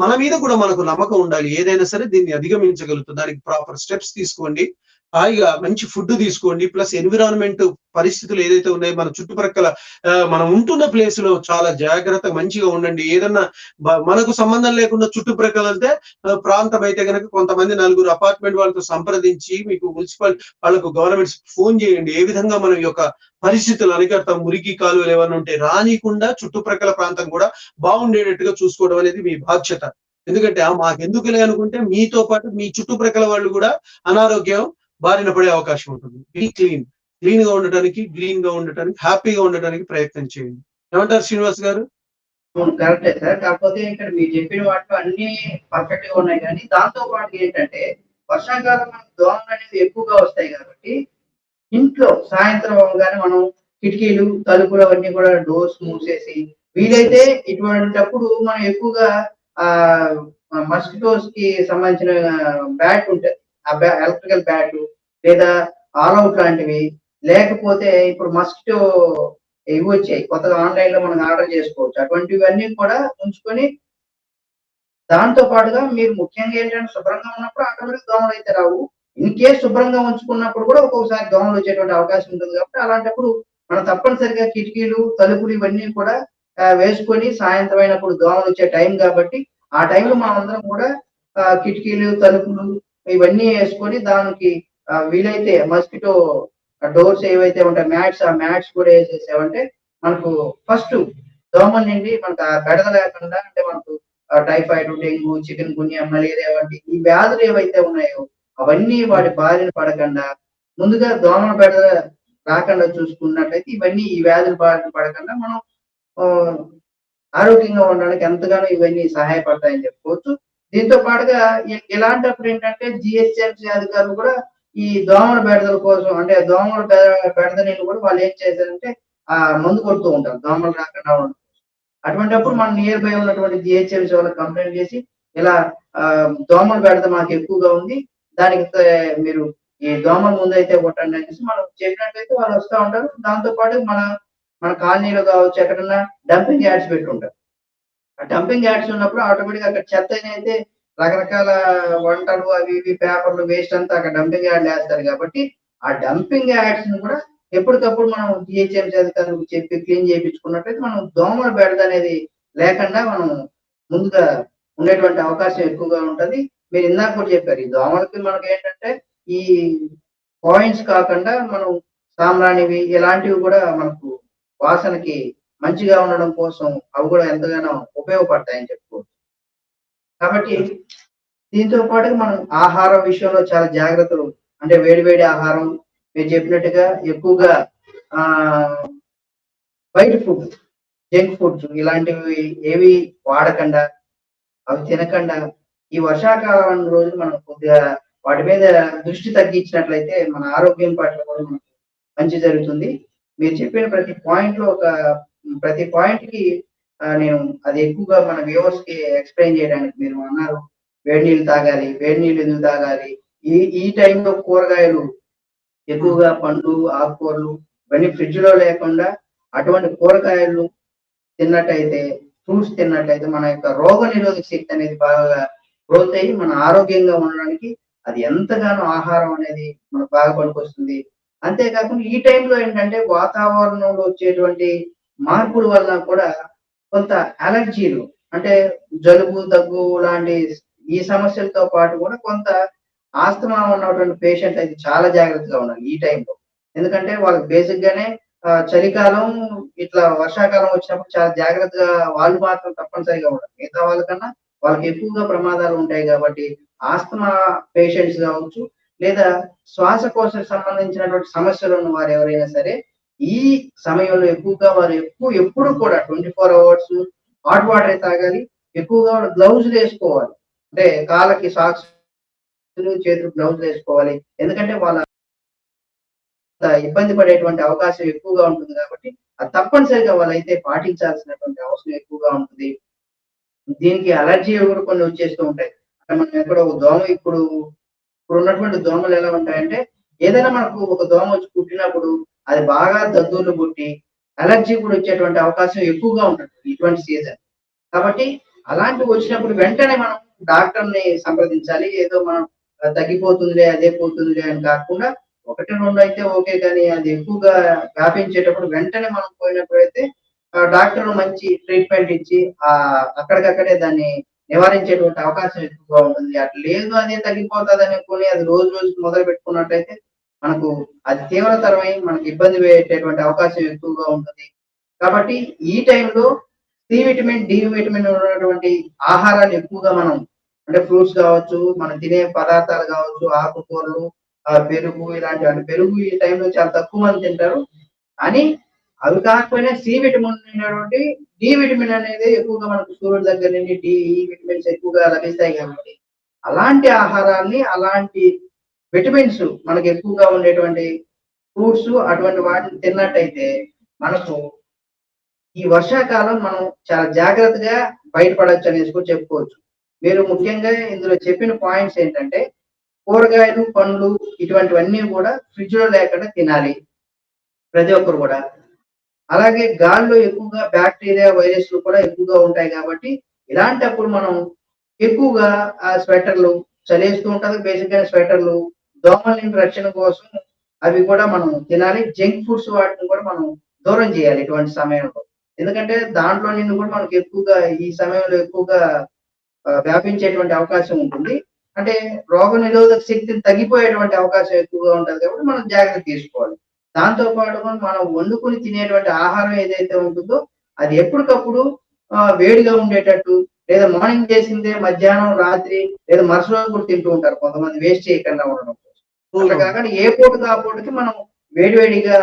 B: మన మీద కూడా మనకు నమ్మకం ఉండాలి. ఏదైనా సరే దీన్ని అధిగమించగలుగుతాం. దానికి ప్రాపర్ స్టెప్స్ తీసుకోండి. హాయిగా మంచి ఫుడ్ తీసుకోండి. ప్లస్ ఎన్విరాన్మెంట్ పరిస్థితులు ఏదైతే ఉన్నాయో మన చుట్టుప్రక్కల మనం ఉంటున్న ప్లేస్‌లో చాలా జాగ్రత్తగా మంచిగా ఉండండి. ఏదన్నా మనకు సంబంధం లేకుండా చుట్టుప్రక్కల వెళ్తే ప్రాంతం అయితే గనక కొంతమంది నలుగురు అపార్ట్‌మెంట్ వాళ్ళతో సంప్రదించి మీకు మున్సిపల్ వాళ్ళకు గవర్నమెంట్స్ ఫోన్ చేయండి. ఏ విధంగా మనం ఈ యొక్క పరిస్థితులు అరికడతాం. మురికి కాలువలు ఏమన్నా ఉంటే రానీకుండా చుట్టుప్రక్కల ప్రాంతం కూడా బాగుండేటట్టుగా చూసుకోవడం అనేది మీ బాధ్యత. ఎందుకంటే మాకెందుకులే అనుకుంటే మీతో పాటు మీ చుట్టుప్రక్కల వాళ్ళు కూడా అనారోగ్యం బారిన పడే అవకాశం ఉంటుంది. Be clean. క్లీన్‌గా ఉండటానికి, గ్రీన్‌గా ఉండటానికి, హ్యాపీగా ఉండటానికి ప్రయత్నం చేయండి. ఏమంటారు శ్రీనివాస్ గారు?
A: అవును. కరెక్టే సార్. కాకపోతే ఇక్కడ మీరు చెప్పిన వాటిలో అన్నీ పర్ఫెక్ట్‌గా ఉన్నాయి గానీ, దాంతో పాటు ఏంటంటే, వర్షాకాలం మనకు దోమలనేవి ఎక్కువగా వస్తాయి గాబట్టి, ఇంట్లో సాయంత్రం అవ్వగానే మనం కిటికీలు, తలుపులు అవన్నీ కూడా డోర్స్ మూసేసి వీలైతే ఇటువంటప్పుడు మనం ఎక్కువగా మస్కిటోస్‌కి సంబంధించిన బ్యాట్ ఉంటది. ఎలక్ట్రికల్ బ్యాటు లేదా ఆల్ ఔట్ లాంటివి లేకపోతే ఇప్పుడు మస్కిటో ఇవొచ్చాయి. కొత్తగా ఆన్‌లైన్‌లో మనం ఆర్డర్ చేసుకోవచ్చు. అటువంటివన్నీ కూడా ఉంచుకొని దాంతో పాటుగా మీరు ముఖ్యంగా ఏంటంటే శుభ్రంగా ఉన్నప్పుడు ఆటోమేటిక్‌గా దోమలైతే రావు. ఇన్ కేస్ శుభ్రంగా ఉంచుకున్నప్పుడు కూడా ఒక్కొక్కసారి దోమలొచ్చేటువంటి అవకాశం ఉంటుంది కాబట్టి అలాంటప్పుడు మనం తప్పనిసరిగా కిటికీలు, తలుపులు ఇవన్నీ కూడా వేసుకొని సాయంత్రం అయినప్పుడు దోమలొచ్చే టైం కాబట్టి ఆ టైంలో మనమందరం కూడా కిటికీలు, తలుపులు ఇవన్నీ యేసుకొని దానికి వీలైతే మస్కిటో డోర్స్ ఏవైతే ఉంటాయో ఆ మ్యాట్స్ కూడా యేసేసామంటే మనకు ఫస్టు దోమల నుండి మనకు ఆ బెడద లేకుండా అంటే మనకు టైఫాయిడ్, డెంగ్యూ, చికెన్ గున్యా, మలేరియా వంటి ఈ వ్యాధులు ఏవైతే ఉన్నాయో అవన్నీ వాటి బారిన పడకుండా ముందుగా దోమల బెడద రాకుండా చూసుకున్నట్లయితే ఇవన్నీ ఈ వ్యాధుల బారిన పడకుండా మనం ఆహ్, ఆరోగ్యంగా ఉండడానికి ఎంతగానో ఇవన్నీ సహాయపడతాయని చెప్పుకోవచ్చు. దీంతో పాటుగా ఇలాంటప్పుడు ఏంటంటే జీహెచ్ఎంసీ అధికారులు కూడా ఈ దోమల బెడదల కోసం అంటే దోమల బెడదని కూడా వాళ్ళు ఏం చేశారంటే మందు కొడుతూ ఉంటారు. దోమలు రాకుండా అటువంటప్పుడు మనం నియర్ బై ఉన్నటువంటి జీహెచ్ఎంసీ వాళ్ళకి కంప్లెయింట్ చేసి ఇలా దోమల బెడద మాకు ఎక్కువగా ఉంది. దానికి మీరు ఈ దోమల ముందైతే కొట్టండి అనేసి మనం చెప్పినట్లయితే వాళ్ళు వస్తా ఉంటారు. దాంతో పాటు మన మన కాలనీలో కావచ్చు ఎక్కడన్నా డంపింగ్ యార్డ్స్ పెట్టుంటారు. ఆ డంపింగ్ యార్డ్స్ ఉన్నప్పుడు ఆటోమేటిక్‌గా అక్కడ చెత్తనైతే రకరకాల వంటలు అవి ఇవి పేపర్‌లు వేస్ట్ అంతా అక్కడ డంపింగ్ యార్డ్‌లో ఏస్తారు కాబట్టి, ఆ డంపింగ్ యార్డ్స్‌ని కూడా ఎప్పటికప్పుడు మనం జీహెచ్ఎంసీ అధికారులకు చెప్పి క్లీన్ చేపించుకున్నట్టయితే మనం దోమల బెడద అనేది లేకుండా మనం ముందుగా ఉండేటువంటి అవకాశం ఎక్కువగా ఉంటది. మీరు ఇందాక కూడా చెప్పారు. ఈ దోమలకి మనకేంటంటే ఈ పాయింట్స్ కాకుండా మనం సాంబ్రాణివి ఇలాంటివి కూడా మనకు వాసనకి మంచిగా ఉండడం కోసం అవి కూడా ఎంతగానో ఉపయోగపడతాయని చెప్పుకోవచ్చు. కాబట్టి దీంతో పాటుగా మనం ఆహారం విషయంలో చాలా జాగ్రత్తలు అంటే వేడి వేడి ఆహారం మీరు చెప్పినట్టుగా ఎక్కువగా ఆహ్, బయట ఫుడ్, జంక్ ఫుడ్స్ ఇలాంటివి ఏవి వాడకండా, అవి తినకండా ఈ వర్షాకాలం రోజులు మనం కొద్దిగా వాటి మీద దృష్టి తగ్గించినట్లయితే మన ఆరోగ్యం పట్ల కూడా మనకు మంచి జరుగుతుంది. మీరు చెప్పిన ప్రతి పాయింట్‌కి నేను అది ఎక్కువగా మన వ్యూవర్స్‌కి ఎక్స్‌ప్లెయిన్ చేయడానికి మీరు అన్నారు. వేడి నీళ్ళు తాగాలి. వేడి నీళ్ళు ఎందుకు తాగాలి? ఈ ఈ టైంలో కూరగాయలు ఎక్కువగా పండ్లు, ఆకుకూరలు ఇవన్నీ ఫ్రిడ్జ్‌లో లేకుండా అటువంటి కూరగాయలు తిన్నట్టయితే, ఫ్రూట్స్ తిన్నట్టయితే మన యొక్క రోగనిరోధక శక్తి అనేది బాగా గ్రోత్ అయ్యి మన ఆరోగ్యంగా ఉండడానికి అది ఎంతగానో ఆహారం అనేది మనకు బాగా పనికొస్తుంది. అంతే కాకుండా ఈ టైంలో ఏంటంటే వాతావరణంలో వచ్చేటువంటి మార్పుల వలన కూడా కొంత అలర్జీలు అంటే జలుబు, దగ్గు లాంటి ఈ సమస్యలతో పాటు కూడా కొంత ఆస్తమా ఉన్నటువంటి పేషెంట్ అయితే చాలా జాగ్రత్తగా ఉండాలి ఈ టైంలో. ఎందుకంటే వాళ్ళకి బేసిక్‌గానే చలికాలం ఇట్లా వర్షాకాలం వచ్చినప్పుడు చాలా జాగ్రత్తగా వాళ్ళు మాత్రం తప్పనిసరిగా ఉండాలి. మిగతా వాళ్ళకన్నా వాళ్ళకి ఎక్కువగా ప్రమాదాలు ఉంటాయి కాబట్టి ఆస్తమా పేషెంట్స్ కావచ్చు, లేదా శ్వాసకోశకు సంబంధించినటువంటి సమస్యలు ఉన్న వారు ఎవరైనా సరే, ఈ సమయంలో ఎక్కువగా వారు ఎప్పుడు కూడా 24 అవర్స్ హాట్ వాటరే తాగాలి. ఎక్కువగా గ్లౌజులేసుకోవాలి. అంటే కాళ్ళకి సాక్స్‌లు, చేతులకు గ్లౌజులేసుకోవాలి. ఎందుకంటే వాళ్ళ ఇబ్బంది పడేటువంటి అవకాశం ఎక్కువగా ఉంటుంది కాబట్టి, అది తప్పనిసరిగా వాళ్ళైతే పాటించాల్సినటువంటి అవసరం ఎక్కువగా ఉంటుంది. దీనికి అలర్జీ కూడా కొన్ని వచ్చేస్తూ ఉంటాయి. అంటే మనం ఎక్కడో ఒక దోమ ఇప్పుడున్నటువంటి దోమలు ఎలా ఉంటాయంటే, ఏదైనా మనకు ఒక దోమ వచ్చి కుట్టినప్పుడు అది బాగా దద్దుర్లు పుట్టి, అలర్జీ కూడా వచ్చేటువంటి అవకాశం ఎక్కువగా ఉంటుంది ఇటువంటి సీజన్. కాబట్టి అలాంటివి వచ్చినప్పుడు వెంటనే మనం డాక్టర్‌ని సంప్రదించాలి. ఏదో మనం తగ్గిపోతుందిలే, అదే పోతుందిలే అని కాకుండా 1, 2 అయితే ఓకే. కానీ అది ఎక్కువగా వ్యాపించేటప్పుడు వెంటనే మనం పోయినప్పుడైతే డాక్టర్లు మంచి ట్రీట్‌మెంట్ ఇచ్చి అక్కడికక్కడే దాన్ని నివారించేటువంటి అవకాశం ఎక్కువగా ఉంటుంది. అట్లా లేదు అదే తగ్గిపోతదనుకోని అది రోజు రోజుకి మొదలుపెట్టుకున్నట్టయితే మనకు అది తీవ్రతరమై మనకి ఇబ్బంది పెట్టేటువంటి అవకాశం ఎక్కువగా ఉంటుంది. కాబట్టి ఈ టైంలో సి విటమిన్, డి విటమిన్ ఉన్నటువంటి ఆహారాన్ని ఎక్కువగా మనం అంటే ఫ్రూట్స్ కావచ్చు, మనం తినే పదార్థాలు కావచ్చు, ఆకుకూరలు, పెరుగు ఇలాంటివన్నీ. పెరుగు ఈ టైంలో చాలా తక్కువ మంది తింటారు. కానీ అవి కాకపోయినా సి విటమిన్ ఉన్నటువంటి డి విటమిన్ అనేది ఎక్కువగా మనకు సూర్యుడి దగ్గర నుండి ఈ విటమిన్స్ ఎక్కువగా లభిస్తాయి కాబట్టి, అలాంటి ఆహారాన్ని, అలాంటి విటమిన్స్ మనకు ఎక్కువగా ఉండేటువంటి ఫ్రూట్స్ అటువంటి వాటిని తిన్నట్టయితే మనకు ఈ వర్షాకాలం మనం చాలా జాగ్రత్తగా బయటపడొచ్చు అనేసి కూడా చెప్పుకోవచ్చు. మీరు ముఖ్యంగా ఇందులో చెప్పిన పాయింట్స్ ఏంటంటే కూరగాయలు, పండ్లు ఇటువంటివన్నీ కూడా ఫ్రిడ్జ్‌లో లేకుండా తినాలి ప్రతి ఒక్కరు కూడా. అలాగే గాలిలో ఎక్కువగా బాక్టీరియా, వైరస్‌లు కూడా ఎక్కువగా ఉంటాయి కాబట్టి, ఇలాంటప్పుడు మనం ఎక్కువగా స్వెటర్‌లు చలేస్తూ ఉంటది. బేసిక్‌గా స్వెటర్‌లు, దోమల నుండి రక్షణ కోసం అవి కూడా మనం తినాలి. జంక్ ఫుడ్స్ వాటిని కూడా మనం దూరం చేయాలి ఇటువంటి సమయంలో. ఎందుకంటే దాంట్లో నుండి కూడా మనకు ఎక్కువగా ఈ సమయంలో ఎక్కువగా వ్యాపించేటువంటి అవకాశం ఉంటుంది. అంటే రోగనిరోధక శక్తి తగ్గిపోయేటువంటి అవకాశం ఎక్కువగా ఉంటది కాబట్టి మనం జాగ్రత్త తీసుకోవాలి. దాంతో పాటుగా మనం వండుకొని తినేటువంటి ఆహారం ఏదైతే ఉంటుందో అది ఎప్పటికప్పుడు వేడిగా ఉండేటట్టు లేదా మార్నింగ్ చేసిందే మధ్యాహ్నం, రాత్రి లేదా మరుసటి రోజు కూడా తింటూ ఉంటారు కొంతమంది వేస్ట్ చేయకుండా ఉండడం కోసం. అట్లా
B: అవునవును.
A: కాకుండా ఏ పూటకి ఆ పూటకి మనం వేడివేడిగా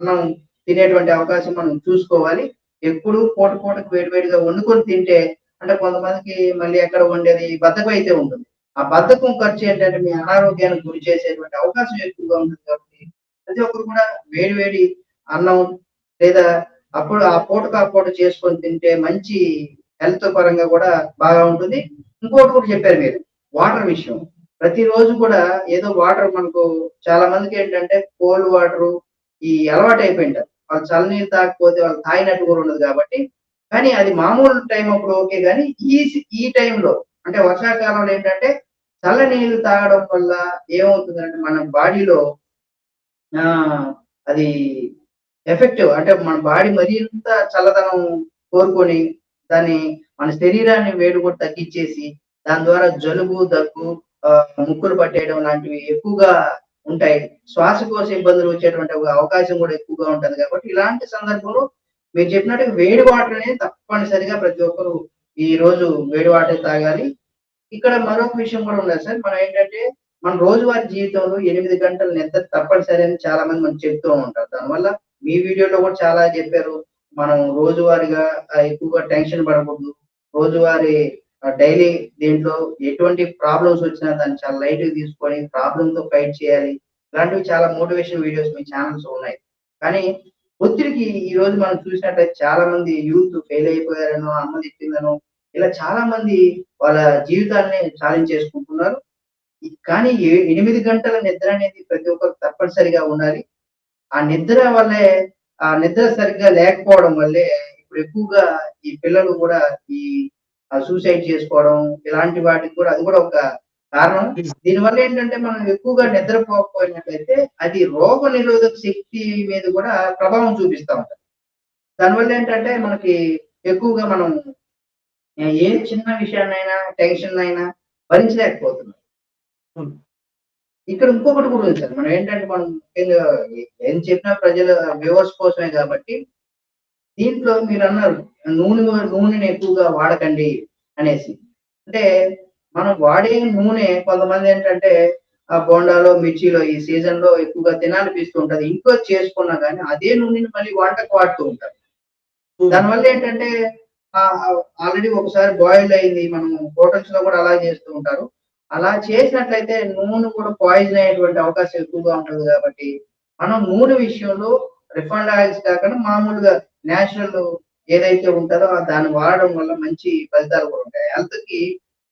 A: అన్నం తినేటువంటి అవకాశం మనం చూసుకోవాలి. ఎప్పుడు పూటకి వేడివేడిగా వండుకొని తింటే అంటే కొంతమందికి మళ్ళీ ఎక్కడ వండేది బద్ధకం అయితే ఉంటుంది. ఆ బద్ధకం ఖర్చు ఏంటంటే మీ అనారోగ్యానికి గురి చేసేటువంటి అవకాశం ఎక్కువగా ఉంటుంది కాబట్టి ప్రతి ఒక్కరు కూడా వేడి వేడి అన్నం లేదా అప్పుడు ఆ పూటకు ఆ పూట చేసుకొని తింటే మంచి హెల్త్ పరంగా కూడా బాగా ఉంటుంది. ఇంకోటి కూడా చెప్పారు మీరు వాటర్ విషయం. ప్రతిరోజు కూడా ఏదో వాటర్ మనకు చాలా మందికి ఏంటంటే కోల్డ్ వాటరు ఈ అలవాటు అయిపోయింటారు. వాళ్ళు చల్లనీళ్ళు తాగకపోతే వాళ్ళు తాగినట్టు కూడా ఉండదు కాబట్టి కానీ అది మామూలు టైం అప్పుడు ఓకే గానీ, ఈ టైంలో అంటే వర్షాకాలంలో ఏంటంటే, చల్ల నీళ్ళు తాగడం వల్ల ఏమవుతుందంటే, మన బాడీలో అది ఎఫెక్టివ్ అంటే మన బాడీ మరింత చల్లదనం కోరుకొని, దాన్ని మన శరీరాన్ని వేడి కూడా తగ్గిచ్చేసి, దాని ద్వారా జలుబు, దగ్గు, ముక్కులు పట్టేయడం లాంటివి ఎక్కువగా ఉంటాయి. శ్వాసకోశ ఇబ్బందులు వచ్చేటువంటి ఒక అవకాశం కూడా ఎక్కువగా ఉంటది కాబట్టి, ఇలాంటి సందర్భంలో మీరు చెప్పినట్టుగా వేడి వాటర్ అనేది తప్పనిసరిగా ప్రతి ఒక్కరు ఈ రోజు వేడి వాటర్ తాగాలి. ఇక్కడ మరొక విషయం కూడా ఉన్నది సార్. మనం ఏంటంటే, మన రోజువారీ జీవితంలో 8 గంటల నిద్ర తప్పనిసరి అని చాలా మంది మనకు చెప్తూ ఉంటారు. దానివల్ల మీ వీడియోలో కూడా చాలా చెప్పారు. మనం రోజువారీగా ఎక్కువగా టెన్షన్ పడకూడదు. రోజువారీ డైలీ దీంట్లో ఎటువంటి ప్రాబ్లమ్స్ వచ్చినా దాన్ని చాలా లైట్‌గా తీసుకొని ప్రాబ్లమ్‌తో ఫైట్ చేయాలి. ఇలాంటివి చాలా మోటివేషన్ వీడియోస్ మీ ఛానెల్స్‌లో ఉన్నాయి. కానీ ఒత్తిడికి ఈరోజు మనం చూసినట్లయితే చాలా మంది యూత్ ఫెయిల్ అయిపోయారనో, అమ్మ తిట్టిందనో ఇలా చాలా మంది వాళ్ళ జీవితాల్ని చాలించేసుకుంటున్నారు. కానీ 8 గంటల నిద్ర అనేది ప్రతి ఒక్కరికి తప్పనిసరిగా ఉండాలి. ఆ నిద్ర వల్లే ఆ నిద్ర సరిగ్గా లేకపోవడం వల్లే ఇప్పుడు ఎక్కువగా ఈ పిల్లలు కూడా ఈ సూసైడ్ చేసుకోవడం ఇలాంటి వాటికి కూడా అది కూడా ఒక కారణం. దీనివల్ల ఏంటంటే మనం ఎక్కువగా నిద్రపోకపోయినట్లయితే అది రోగ నిరోధక శక్తి మీద కూడా ప్రభావం చూపిస్తా ఉంటది. దానివల్ల ఏంటంటే మనకి ఎక్కువగా మనం ఏ చిన్న విషయాన్నైనా, టెన్షన్‌నైనా భరించలేకపోతున్నాం.
B: అవును.
A: ఇక్కడ ఇంకొకటి కూడా ఉంది సార్. మనం ఏంటంటే మనం ముఖ్యంగా ఏం చెప్పినా ప్రజల వ్యూవర్స్ కోసమే కాబట్టి, దీంట్లో మీరన్నారు నూనెని ఎక్కువగా వాడకండి అనేసి. అంటే మనం వాడే నూనె కొంతమందేంటంటే బోండాలో, మిర్చిలో ఈ సీజన్‌లో ఎక్కువగా తినాలనిపిస్తూ ఉంటది. ఇంట్లో చేసుకున్నా గానీ అదే నూనెని మళ్ళీ వంటకు వాడుతూ ఉంటారు.
B: హ్మ్.
A: దానివల్ల ఏంటంటే ఆల్రెడీ ఒకసారి బాయిల్ అయింది. మనం హోటల్స్‌లో కూడా అలా చేస్తూ ఉంటారు. అలా చేసినట్లయితే నూనె కూడా పాయిజన్ అయ్యేటువంటి అవకాశం ఎక్కువగా ఉంటది కాబట్టి, మనం నూనె విషయంలో రిఫైన్డ్ ఆయిల్స్ కాకుండా మామూలుగా నేచురల్ ఏదైతే ఉంటదో దాన్ని వాడడం వల్ల మంచి ఫలితాలు కూడా ఉంటాయి. హెల్త్‌కి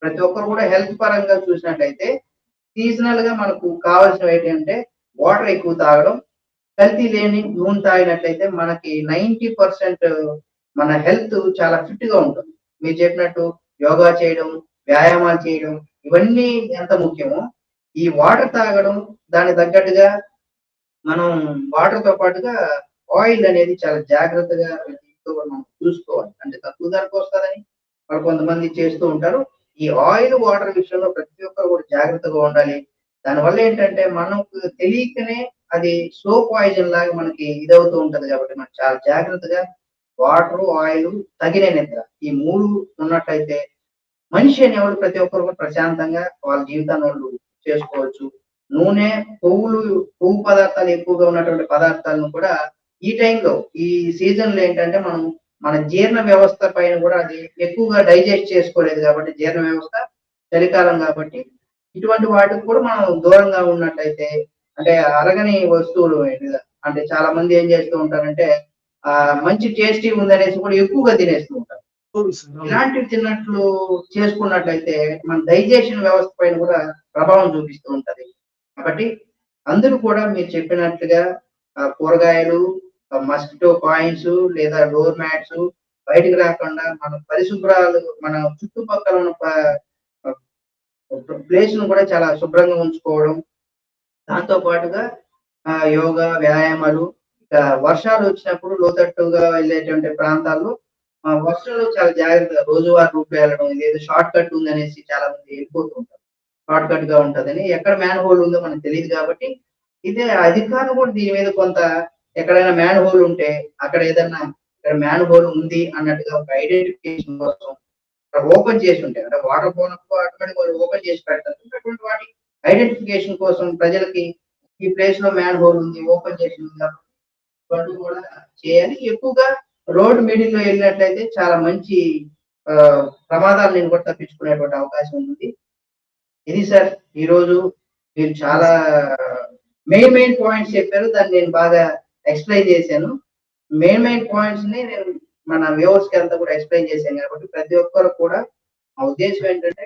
A: ప్రతి ఒక్కరు కూడా హెల్త్ పరంగా చూసినట్టయితే సీజనల్‌గా మనకు కావాల్సినవేంటంటే వాటర్ ఎక్కువ తాగడం, కల్తీ లేని నూనె తాగినట్లయితే మనకి 90% మన హెల్త్ చాలా ఫిట్‌గా ఉంటుంది. మీరు చెప్పినట్టు యోగా చేయడం, వ్యాయామాలు చేయడం ఇవన్నీ ఎంత ముఖ్యమో, ఈ వాటర్ తాగడం దానికి తగ్గట్టుగా మనం వాటర్‌తో పాటుగా ఆయిల్ అనేది చాలా జాగ్రత్తగా ఇంట్లో కూడా మనం చూసుకోవాలి. అంటే తక్కువ ధరకొస్తదని మరి కొంతమంది చేస్తూ ఉంటారు. ఈ ఆయిల్, వాటర్ విషయంలో ప్రతి ఒక్కరు కూడా జాగ్రత్తగా ఉండాలి. దానివల్ల ఏంటంటే మనకు తెలియకనే అది స్లో పాయిజన్ లాగా మనకి ఇదవుతూ ఉంటది కాబట్టి మనం చాలా జాగ్రత్తగా వాటరు, ఆయిలు, తగిన నిద్ర ఈ 3 ఉన్నట్టయితే మనిషి అనేవాడు ప్రతి ఒక్కరు కూడా ప్రశాంతంగా వాళ్ళ జీవితాన్ని వాళ్ళు చేసుకోవచ్చు. నూనె, కొవ్వు పదార్థాలు ఎక్కువగా ఉన్నటువంటి పదార్థాలను కూడా ఈ టైంలో ఈ సీజన్‌లో ఏంటంటే మనం మన జీర్ణ వ్యవస్థ పైన కూడా అది ఎక్కువగా డైజెస్ట్ చేసుకోలేదు కాబట్టి జీర్ణ వ్యవస్థ చలికాలం కాబట్టి ఇటువంటి వాటికి కూడా మనం దూరంగా ఉన్నట్టయితే అంటే అరగని వస్తువులు అంటే చాలా మంది ఏం చేస్తూ ఉంటారంటే మంచి టేస్టీ ఉందనేసి కూడా ఎక్కువగా తినేస్తూ ఉంటారు.
B: అవును సార్. అవును.
A: ఇలాంటివి తిన్నట్లు చేసుకున్నట్లయితే మన డైజెషన్ వ్యవస్థ పైన కూడా ప్రభావం చూపిస్తూ ఉంటది. కాబట్టి అందరూ కూడా మీరు చెప్పినట్లుగా కూరగాయలు, మస్కిటో కాయిన్స్ లేదా డోర్ మ్యాట్స్ బయటికి రాకుండా మన పరిశుభ్రాలు మన చుట్టుపక్కల ఉన్న ఆహ్, ప్లేస్‌ను కూడా చాలా శుభ్రంగా ఉంచుకోవడం. దాంతో పాటుగా యోగా, వ్యాయామాలు, ఇక వర్షాలొచ్చినప్పుడు లోతట్టుగా వెళ్ళేటువంటి ప్రాంతాల్లో వర్షంలో చాలా జాగ్రత్తగా రోజువారీ రూట్లో వెళ్ళడం. ఇదేదో షార్ట్ కట్ ఉందనేసి చాలా మంది వెళ్ళిపోతూ ఉంటారు. షార్ట్ కట్‌గా ఉంటదని. ఎక్కడ మ్యాన్ హోల్ ఉందో మనకు తెలీదు కాబట్టి, ఇదే అధికారులు కూడా దీని మీద కొంత ఎక్కడైనా మ్యాన్ హోల్ ఉంటే అక్కడ ఏదన్నా ఇక్కడ మ్యాన్ హోల్ ఉంది అన్నట్టుగా ఒక ఐడెంటిఫికేషన్ కోసం ఓపెన్ చేసి ఉంటాయి. అంటే వాటర్ పోయినప్పుడు అక్కడ వాళ్ళు ఓపెన్ చేసి పెడతారు. అటువంటి వాటి ఐడెంటిఫికేషన్ కోసం ప్రజలకి ఈ ప్లేస్‌లో మ్యాన్ హోల్ ఉంది. ఓపెన్ చేసి ఉంది కాబట్టి ఇటువంటివి కూడా చేయాలి. ఎక్కువగా రోడ్ మిడిల్‌లో ఎళ్ళినట్లయితే చాలా మంచి ప్రమాదాల నుంచి కూడా తప్పించుకునేటువంటి అవకాశం ఉంది. ఇది సార్ ఈరోజు మీరు చాలా
B: యెస్.
A: మెయిన్ పాయింట్స్ చెప్పారు. దాన్ని నేను బాగా ఎక్స్‌ప్లెయిన్ చేశాను. మెయిన్ పాయింట్స్‌ని నేను మన వ్యూవర్స్‌కి అంతా కూడా ఎక్స్‌ప్లెయిన్ చేశాను కాబట్టి ప్రతి ఒక్కరు కూడా నా ఉద్దేశ్యం ఏంటంటే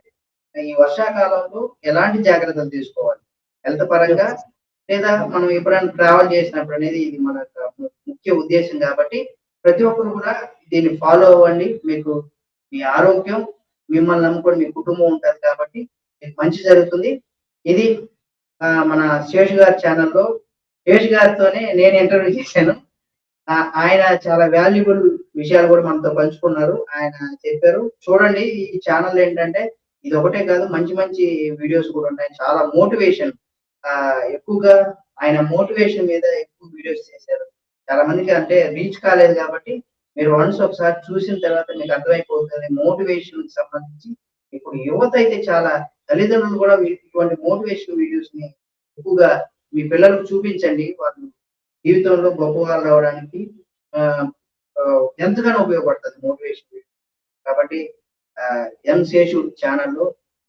A: ఈ వర్షాకాలంలో ఎలాంటి జాగ్రత్తలు తీసుకోవాలి? హెల్త్ పరంగా
B: యెస్.
A: లేదా మనం ఎప్పుడైనా ట్రావెల్ చేసినప్పుడు అనేది ఇది మన యొక్క ముఖ్య ఉద్దేశ్యం కాబట్టి ప్రతి ఒక్కరు కూడా దీన్ని ఫాలో అవ్వండి. మీకు మీ ఆరోగ్యం మిమ్మల్ని నమ్ముకొని మీ కుటుంబం ఉంటది కాబట్టి మీకు మంచి జరుగుతుంది. ఇది మన శేషు గారి ఛానెల్‌లో శేషు గారితోనే నేను ఇంటర్వ్యూ చేశాను. ఆయన చాలా వాల్యుబుల్ విషయాలు కూడా మనతో పంచుకున్నారు. ఆయన చెప్పారు. చూడండి ఈ ఛానెల్ ఏంటంటే ఇదొకటే కాదు మంచి మంచి వీడియోస్ కూడా ఉన్నాయి. చాలా మోటివేషన్ ఎక్కువగా ఆయన మోటివేషన్ మీద ఎక్కువ వీడియోస్ చేశారు. చాలా మందికి అంటే రీచ్ కాలేదు కాబట్టి మీరు వన్స్ ఒకసారి చూసిన తర్వాత మీకు అర్థమైపోతది. మోటివేషన్‌కి సంబంధించి ఇప్పుడు యువత అయితే చాలా తల్లిదండ్రులు కూడా ఇటువంటి మోటివేషన్ వీడియోస్‌ని ఎక్కువగా మీ పిల్లలకు చూపించండి. వాళ్ళు జీవితంలో గొప్పవాళ్ళు అవ్వడానికి ఆహ్, ఎంతగానో ఉపయోగపడుతది మోటివేషన్ వీడియో. కాబట్టి శేషు ఛానెల్‌లో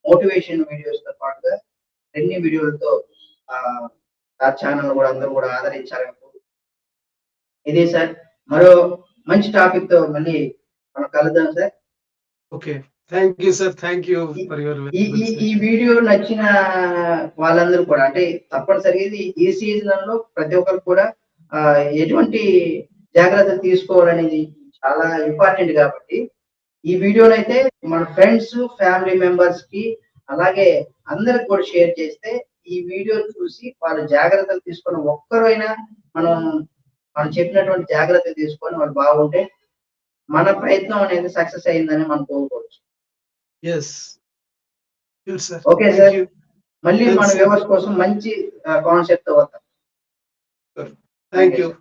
A: మోటివేషన్ వీడియోస్‌తో పాటుగా అన్ని వీడియోలతో ఆహ్, ఆ ఛానెల్‌ని కూడా అందరూ కూడా ఆదరించాలని ఇదే సార్. మరో మంచి టాపిక్‌తో మళ్ళీ మనం కలుద్దాం sir.
B: Okay. Thank you sir. Thank you
A: ఈ
B: ఫర్ యువర్
A: ఈ
B: వాల్యుబుల్
A: ఈ ఈ
B: సెషన్.
A: వీడియో నచ్చిన వాళ్ళందరూ కూడా అంటే తప్పనిసరిగా ఈ సీజన్‌లో ప్రతి ఒక్కరు కూడా ఎటువంటి జాగ్రత్తలు తీసుకోవాలనేది చాలా ఇంపార్టెంట్ కాబట్టి, ఈ వీడియోనైతే మన ఫ్రెండ్స్, ఫ్యామిలీ మెంబర్స్‌కి అలాగే అందరికి కూడా షేర్ చేస్తే, ఈ వీడియో చూసి వాళ్ళు జాగ్రత్తలు తీసుకొని ఒక్కరైనా మనం మనం చెప్పినటువంటి జాగ్రత్తలు తీసుకొని వాళ్ళు బాగుంటే, మన ప్రయత్నం అనేది సక్సెస్ అయిందని మనం కోరుకోవచ్చు.
B: Yes. Sure sir.
A: Okay
B: thank
A: sir.
B: You.
A: మళ్ళీ మన
B: థాంక్స్ సార్.
A: వ్యూవర్స్ కోసం మంచి కాన్సెప్ట్‌తో వద్దాం.
B: Thank
A: thank you
B: you.
A: Sir.